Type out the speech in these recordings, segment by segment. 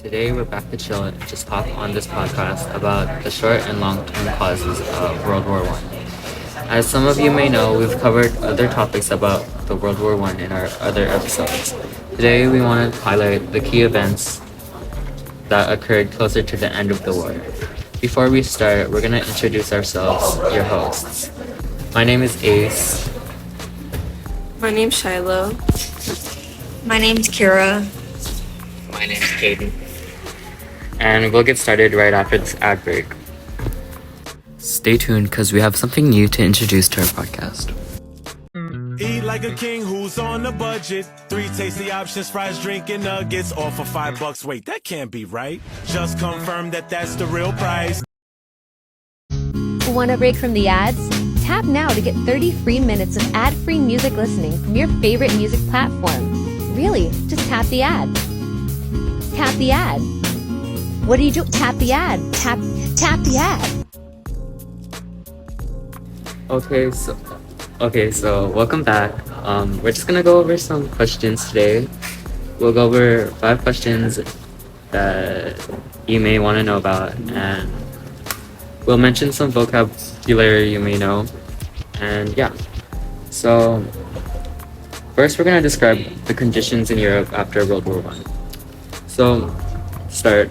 Today we're back to chill and just talk on this podcast about the short and long-term causes of World War One. As some of you may know, we've covered other topics about the World War One in our other episodes. Today we want to highlight the key events that occurred closer to the end of the war. Before we start, we're gonna introduce ourselves, your hosts. My name is Ace. My name's Shiloh. My name's Kira. My name is Caden. And we'll get started right after this ad break. Stay tuned because we have something new to introduce to our podcast. Eat like a king who's on a budget. 3 tasty options, fries, drink, and nuggets. All for $5. Wait, that can't be right. Just confirm that that's the real price. Want a break from the ads? Tap now to get 30 free minutes of ad-free music listening from your favorite music platform. Really, just tap the ad. Tap the ad. What do you do? Tap the ad. Tap the ad. Okay, so welcome back. We're just gonna go over some questions today. We'll go over 5 questions that you may want to know about, and we'll mention some vocabulary you may know. And yeah, so first we're gonna describe the conditions in Europe after World War One. So,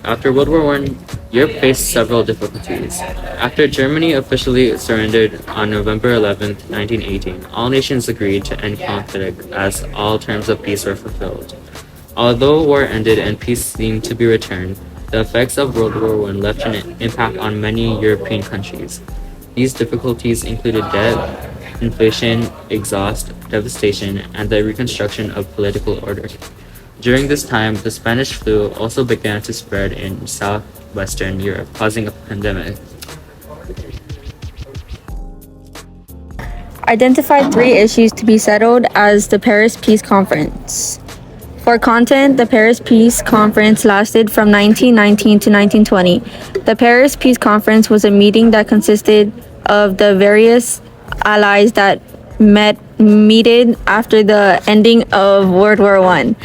after World War One, Europe faced several difficulties. After Germany officially surrendered on November 11th, 1918, all nations agreed to end conflict as all terms of peace were fulfilled. Although war ended and peace seemed to be returned, the effects of World War One left an impact on many European countries. These difficulties included debt, inflation, exhaust, devastation, and the reconstruction of political order. During this time, the Spanish flu also began to spread in southwestern Europe, causing a pandemic. Identified 3 issues to be settled as the Paris Peace Conference. For content, the Paris Peace Conference lasted from 1919 to 1920. The Paris Peace Conference was a meeting that consisted of the various allies that meted after the ending of World War One.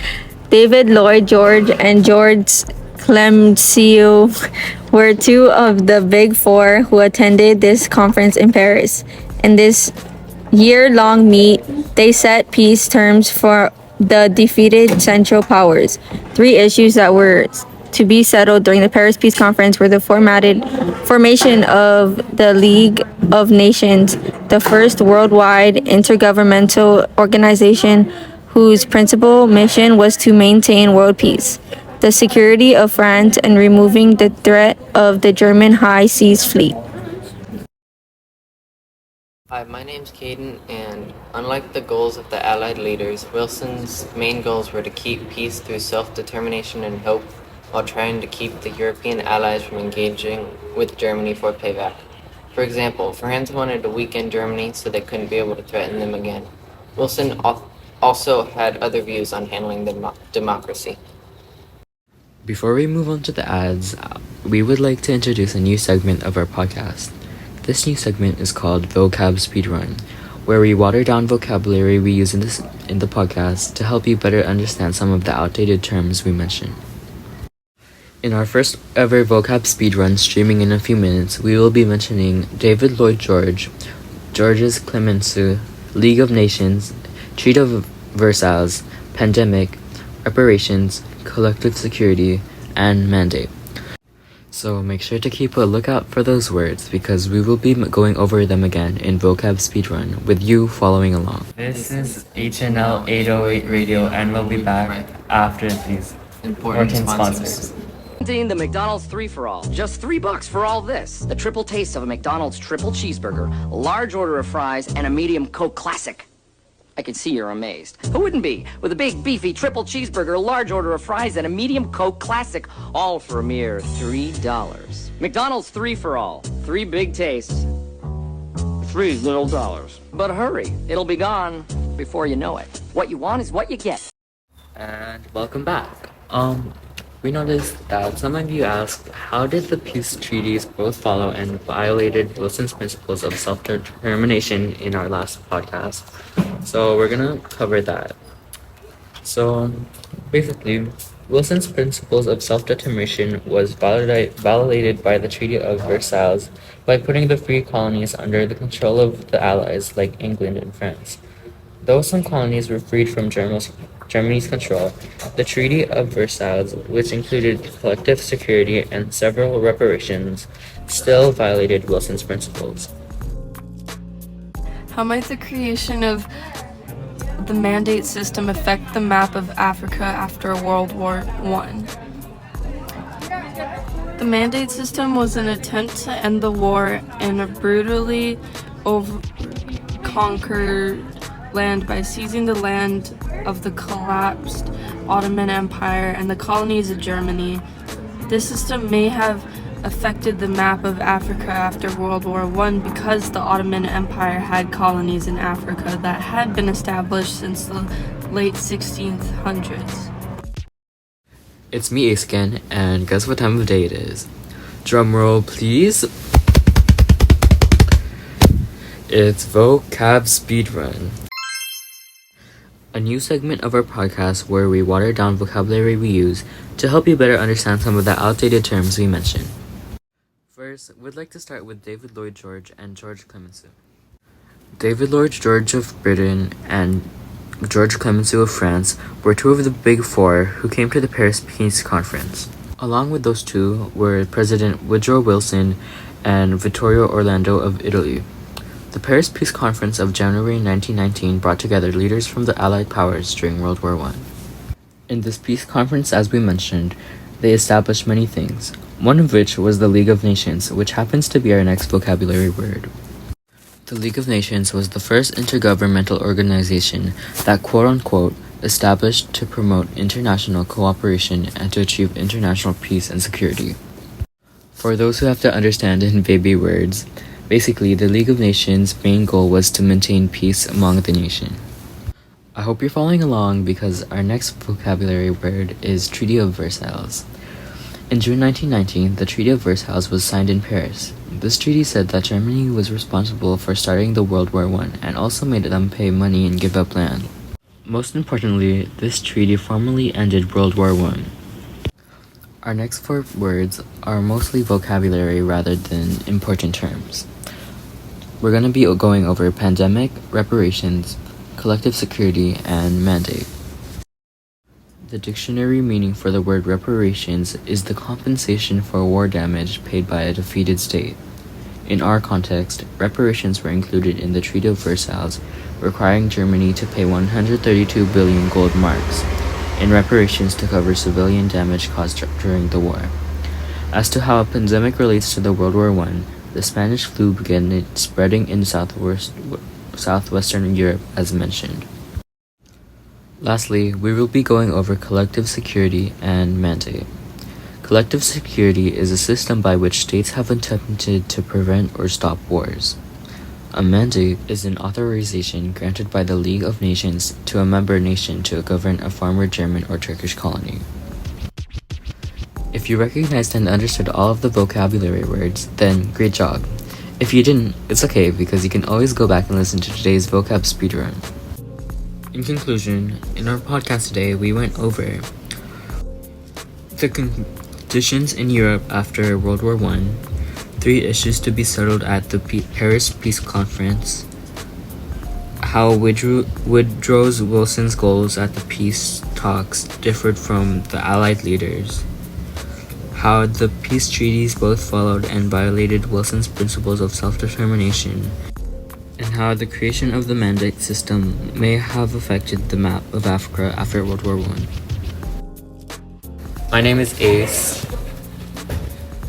David Lloyd George and George Clemenceau were 2 of the big 4 who attended this conference in Paris. In this year-long meet, they set peace terms for the defeated Central Powers. 3 issues that were to be settled during the Paris Peace Conference were the formation of the League of Nations, the first worldwide intergovernmental organization whose principal mission was to maintain world peace, the security of France, and removing the threat of the German High Seas Fleet. Hi, my name's Caden, and unlike the goals of the Allied leaders, Wilson's main goals were to keep peace through self-determination and hope, while trying to keep the European allies from engaging with Germany for payback. For example, France wanted to weaken Germany so they couldn't be able to threaten them again. Wilson also had other views on handling democracy. Before we move on to the ads, we would like to introduce a new segment of our podcast. This new segment is called Vocab Speedrun, where we water down vocabulary we use in the podcast to help you better understand some of the outdated terms we mention. In our first ever vocab speedrun streaming in a few minutes, we will be mentioning David Lloyd George, Georges Clemenceau, League of Nations, Treaty of Versailles, Pandemic, Reparations, Collective Security, and Mandate. So make sure to keep a lookout for those words because we will be going over them again in Vocab Speedrun with you following along. This is HNL-808 Radio and we'll be back after these important sponsors. The McDonald's 3-for-All. Just $3 for all this. The triple taste of a McDonald's triple cheeseburger, a large order of fries, and a medium Coke Classic. I can see you're amazed. Who wouldn't be? With a big, beefy triple cheeseburger, a large order of fries, and a medium Coke Classic, all for a mere $3. McDonald's 3-for-All. 3 big tastes. 3 little dollars. But hurry, it'll be gone before you know it. What you want is what you get. And welcome back. We noticed that some of you asked, how did the peace treaties both follow and violated Wilson's principles of self-determination in our last podcast? So we're gonna cover that. So, basically, Wilson's principles of self-determination was validated by the Treaty of Versailles by putting the free colonies under the control of the Allies like England and France. Though some colonies were freed from Germany's control, the Treaty of Versailles, which included collective security and several reparations, still violated Wilson's principles. How might the creation of the mandate system affect the map of Africa after World War I? The mandate system was an attempt to end the war in a brutally conquered land by seizing the land of the collapsed Ottoman Empire and the colonies of Germany. This system may have affected the map of Africa after World War I because the Ottoman Empire had colonies in Africa that had been established since the late 1600s. It's me, Ace again, and guess what time of day it is? Drum roll, please. It's vocab speedrun. A new segment of our podcast where we water down vocabulary we use to help you better understand some of the outdated terms we mention. First, we'd like to start with David Lloyd George and George Clemenceau. David Lloyd George of Britain and George Clemenceau of France were two of the Big Four who came to the Paris Peace Conference. Along with those two were President Woodrow Wilson and Vittorio Orlando of Italy. The Paris Peace Conference of January 1919 brought together leaders from the Allied powers during World War I. In this peace conference, as we mentioned, they established many things, one of which was the League of Nations, which happens to be our next vocabulary word. The League of Nations was the first intergovernmental organization that quote-unquote established to promote international cooperation and to achieve international peace and security. For those who have to understand in baby words, basically the League of Nations' main goal was to maintain peace among the nation. I hope you're following along because our next vocabulary word is Treaty of Versailles. In June 1919, the Treaty of Versailles was signed in Paris. This treaty said that Germany was responsible for starting the World War I and also made them pay money and give up land. Most importantly, this treaty formally ended World War I. Our next four words are mostly vocabulary rather than important terms. We're going to be going over pandemic, reparations, collective security, and mandate. The dictionary meaning for the word reparations is the compensation for war damage paid by a defeated state. In our context, reparations were included in the Treaty of Versailles, requiring Germany to pay 132 billion gold marks in reparations to cover civilian damage caused during the war. As to how a pandemic relates to the World War I, the Spanish flu began spreading in southwestern Europe as mentioned. Lastly, we will be going over collective security and mandate. Collective security is a system by which states have attempted to prevent or stop wars. A mandate is an authorization granted by the League of Nations to a member nation to govern a former German or Turkish colony. If you recognized and understood all of the vocabulary words, then great job. If you didn't, it's okay because you can always go back and listen to today's vocab speedrun. In conclusion, in our podcast today, we went over the conditions in Europe after World War I, 3 issues to be settled at the Paris Peace Conference, how Woodrow Wilson's goals at the peace talks differed from the Allied leaders, how the peace treaties both followed and violated Wilson's principles of self-determination, and how the creation of the mandate system may have affected the map of Africa after World War I. My name is Ace.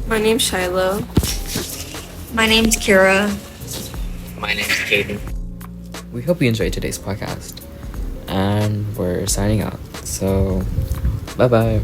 My name's Shiloh. My name's Kira. My name's Caden. We hope you enjoyed today's podcast. And we're signing out. So, bye-bye.